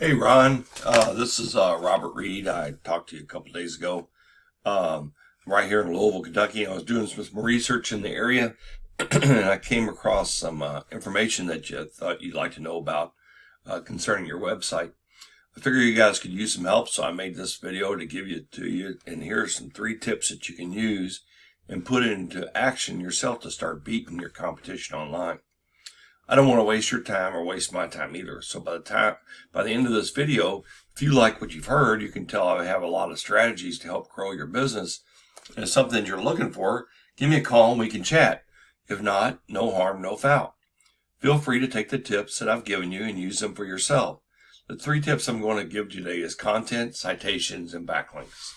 Hey Ron, this is Robert Reed. I talked to you a couple days ago. Right here in Louisville, Kentucky. I was doing some research in the area and I came across some information that you thought you'd like to know about concerning your website. I figured you guys could use some help, so I made this video to give it to you. And here are some 3 tips that you can use and put into action yourself to start beating your competition online. I don't want to waste your time or waste my time either. So by the end of this video, if you like what you've heard, you can tell I have a lot of strategies to help grow your business. And if something you're looking for, give me a call and we can chat. If not, no harm, no foul. Feel free to take the tips that I've given you and use them for yourself. The 3 tips I'm going to give today is content, citations, and backlinks.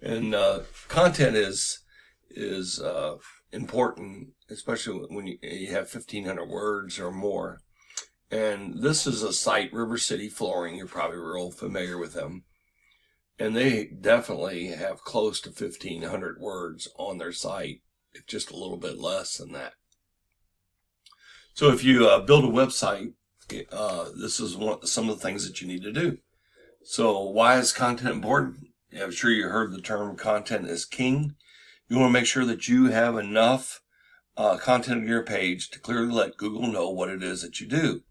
And content is important, especially when you have 1,500 words or more. And this is a site, River City Flooring. You're probably real familiar with them. And they definitely have close to 1,500 words on their site, if just a little bit less than that. So if you build a website, this is some of the things that you need to do. So why is content important? I'm sure you heard the term content is king. You want to make sure that you have enough content on your page to clearly let Google know what it is that you do,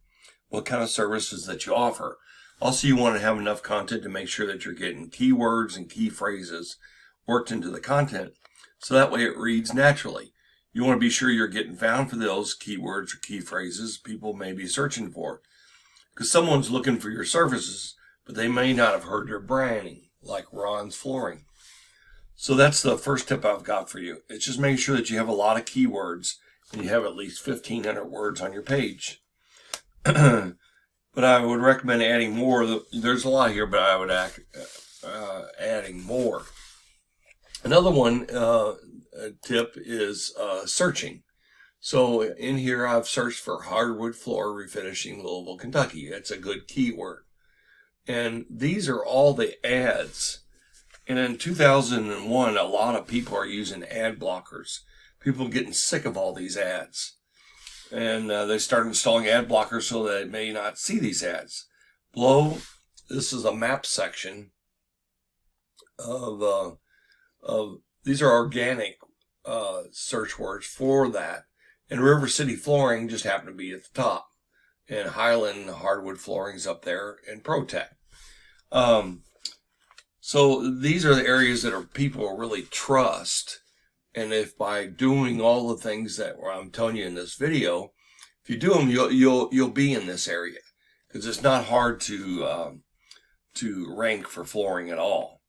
what kind of services that you offer. Also, you want to have enough content to make sure that you're getting keywords and key phrases worked into the content, so that way it reads naturally. You want to be sure you're getting found for those keywords or key phrases people may be searching for, because someone's looking for your services, but they may not have heard your branding, like Ron's Flooring. So that's the first tip I've got for you. It's just making sure that you have a lot of keywords and you have at least 1,500 words on your page. But I would recommend adding more. There's a lot here, but I would adding more. Another one tip is searching. So in here I've searched for hardwood floor refinishing, Louisville, Kentucky. That's a good keyword. And these are all the ads. And in 2001, a lot of people are using ad blockers. People are getting sick of all these ads. And they start installing ad blockers so that they may not see these ads. Below, this is a map section of these are organic search words for that. And River City Flooring just happened to be at the top. And Highland Hardwood Flooring's up there, and ProTech. So these are the areas that people really trust. And if by doing all the things that I'm telling you in this video, if you do them, you'll be in this area, because it's not hard to rank for flooring at all.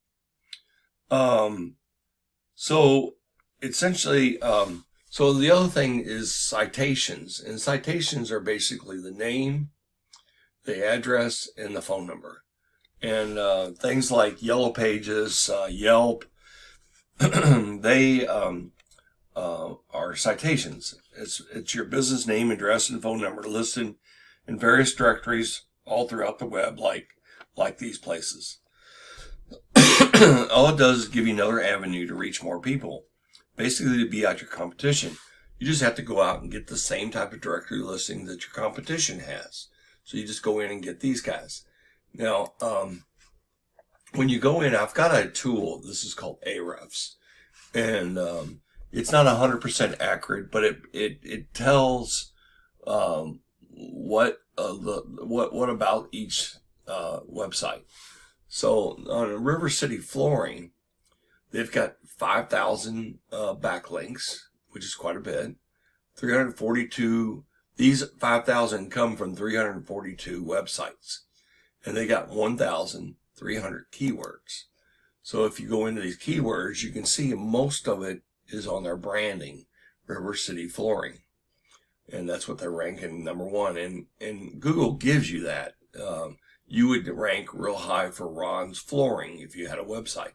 So essentially, so the other thing is citations, and citations are basically the name, the address, and the phone number. And things like Yellow Pages, Yelp, they are citations. It's your business name, address, and phone number listed in various directories all throughout the web, like these places. All it does is give you another avenue to reach more people, basically to beat out your competition. You just have to go out and get the same type of directory listing that your competition has. So you just go in and get these guys. Now, when you go in, I've got a tool. This is called Ahrefs, and it's not 100% accurate, but it tells what about each website. So on River City Flooring, they've got 5,000 backlinks, which is quite a bit. 342. These 5,000 come from 342 websites. And they got 1,300 keywords. So if you go into these keywords, you can see most of it is on their branding, River City Flooring. And that's what they're ranking #1. And Google gives you that. You would rank real high for Ron's Flooring if you had a website.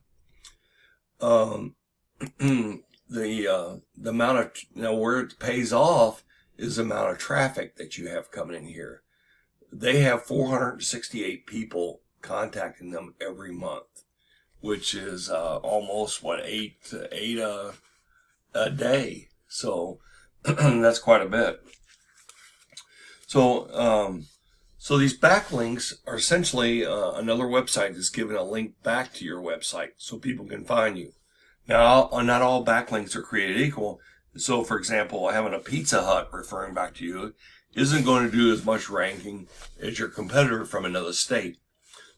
The amount of, where it pays off is the amount of traffic that you have coming in here. They have 468 people contacting them every month, which is almost 8 a day. So that's quite a bit. So So these backlinks are essentially another website that's giving a link back to your website so people can find you. Now, not all backlinks are created equal. So, for example, having a Pizza Hut referring back to you isn't going to do as much ranking as your competitor from another state.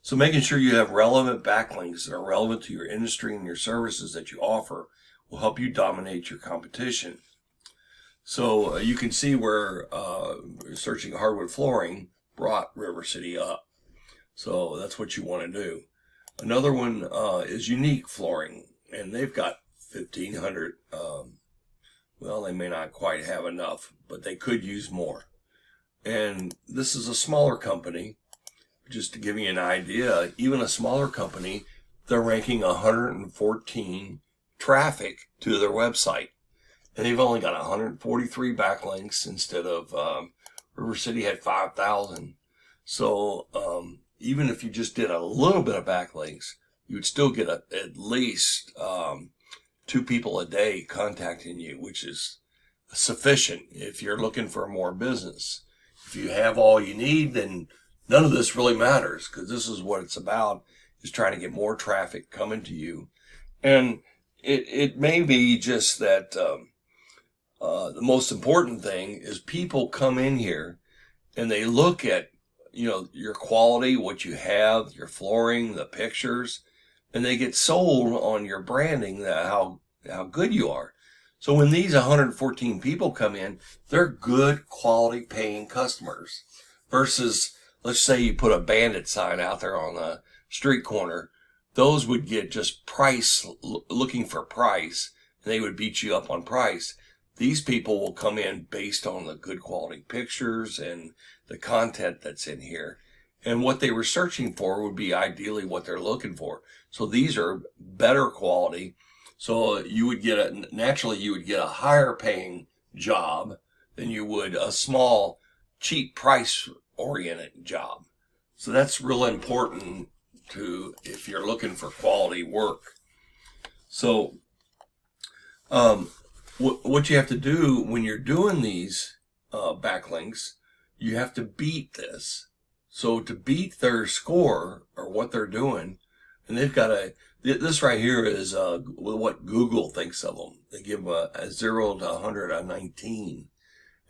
So making sure you have relevant backlinks that are relevant to your industry and your services that you offer will help you dominate your competition. So you can see where searching hardwood flooring brought River City up. So that's what you want to do. Another one is unique flooring, and they've got 1,500. Well, they may not quite have enough, but they could use more. And this is a smaller company. Just to give you an idea, even a smaller company, they're ranking 114 traffic to their website. And they've only got 143 backlinks instead of River City had 5,000. So even if you just did a little bit of backlinks, you would still get at least 2 people a day contacting you, which is sufficient if you're looking for more business. If you have all you need, then none of this really matters, because this is what it's about, is trying to get more traffic coming to you. And it may be just that the most important thing is people come in here and they look at, your quality, what you have, your flooring, the pictures, and they get sold on your branding, how good you are. So when these 114 people come in, they're good quality paying customers versus, let's say you put a bandit sign out there on the street corner. Those would get just looking for price, and they would beat you up on price. These people will come in based on the good quality pictures and the content that's in here. And what they were searching for would be ideally what they're looking for. So these are better quality. So you would get naturally you would get a higher paying job than you would a small, cheap price oriented job. So that's real important if you're looking for quality work. So what you have to do when you're doing these backlinks, you have to beat this. So to beat their score or what they're doing, and they've got this right here is what Google thinks of them. They give a 0 to 100 a 19.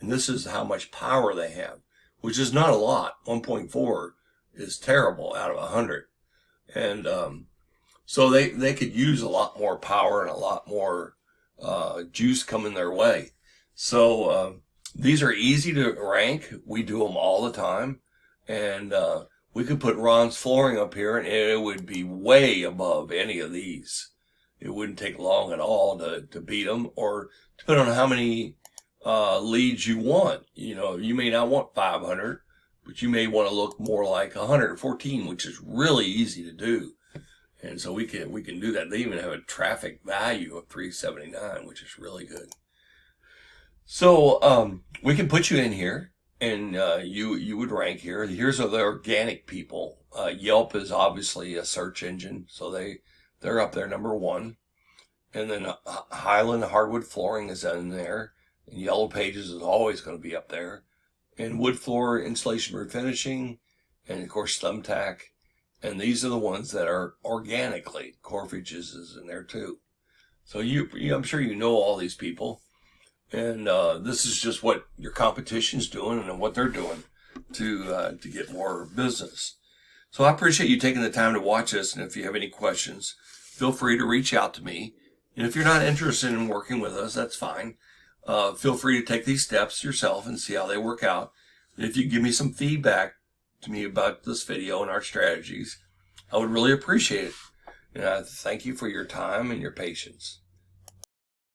And this is how much power they have, which is not a lot. 1.4 is terrible out of 100. And so they could use a lot more power and a lot more juice coming their way. So these are easy to rank. We do them all the time. And we could put Ron's flooring up here and it would be way above any of these. It wouldn't take long at all to beat them, or depending on how many leads you want. You may not want 500, but you may want to look more like 114, which is really easy to do. And so we can do that. They even have a traffic value of 379, which is really good. So we can put you in here, and you would rank here. Here's the organic people. Yelp is obviously a search engine, so they're up there number 1. And then Highland hardwood flooring is in there, and Yellow Pages is always going to be up there. And wood floor insulation refinishing, and of course Thumbtack. And these are the ones that are organically. Corfridges is in there too. So I'm sure you know all these people. And this is just what your competition's doing and what they're doing to get more business. So I appreciate you taking the time to watch this. And if you have any questions, feel free to reach out to me. And if you're not interested in working with us, that's fine. Feel free to take these steps yourself and see how they work out. And if you give me some feedback to me about this video and our strategies, I would really appreciate it. And I thank you for your time and your patience.